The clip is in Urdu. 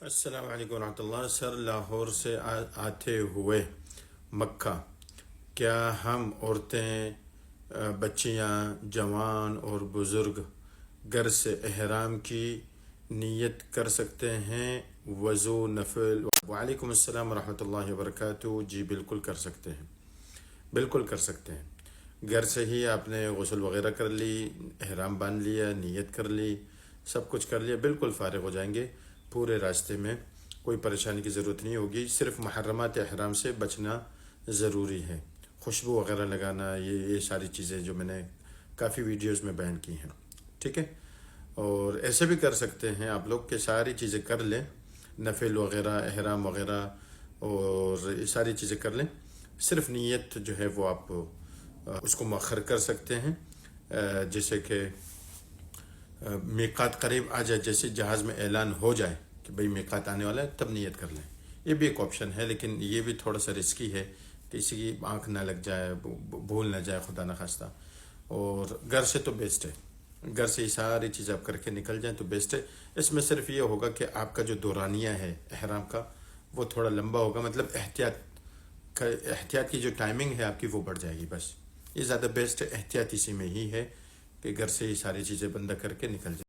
السلام علیکم ورحمۃ اللہ۔ سر، لاہور سے آتے ہوئے مکہ کیا ہم عورتیں، بچیاں، جوان اور بزرگ گھر سے احرام کی نیت کر سکتے ہیں؟ وضو نفل؟ وعلیکم السلام ورحمۃ اللہ وبرکاتہ۔ جی بالکل کر سکتے ہیں، بالکل کر سکتے ہیں۔ گھر سے ہی آپ نے غسل وغیرہ کر لی، احرام باندھ لیا، نیت کر لی، سب کچھ کر لیا، بالکل فارغ ہو جائیں گے۔ پورے راستے میں کوئی پریشانی کی ضرورت نہیں ہوگی، صرف محرمات احرام سے بچنا ضروری ہے۔ خوشبو وغیرہ لگانا، یہ ساری چیزیں جو میں نے کافی ویڈیوز میں بیان کی ہیں، ٹھیک ہے۔ اور ایسے بھی کر سکتے ہیں آپ لوگ کہ ساری چیزیں کر لیں، نفل وغیرہ، احرام وغیرہ، اور یہ ساری چیزیں کر لیں، صرف نیت جو ہے وہ آپ اس کو مؤخر کر سکتے ہیں۔ جیسے کہ میقات قریب آ جائے، جیسے جہاز میں اعلان ہو جائے کہ بھئی میقات آنے والا ہے، تب نیت کر لیں۔ یہ بھی ایک آپشن ہے، لیکن یہ بھی تھوڑا سا رسکی ہے، کسی کی آنکھ نہ لگ جائے، بھول نہ جائے خدا نخواستہ۔ اور گھر سے تو بیسٹ ہے، گھر سے یہ ساری چیزیں آپ کر کے نکل جائیں تو بیسٹ ہے۔ اس میں صرف یہ ہوگا کہ آپ کا جو دورانیہ ہے احرام کا وہ تھوڑا لمبا ہوگا، مطلب احتیاط کی جو ٹائمنگ ہے آپ کی وہ بڑھ جائے گی، بس یہ زیادہ بیسٹ ہے۔ احتیاط اسی میں ہی ہے کہ گھر سے یہ ساری چیزیں بندہ کر کے نکل جائے۔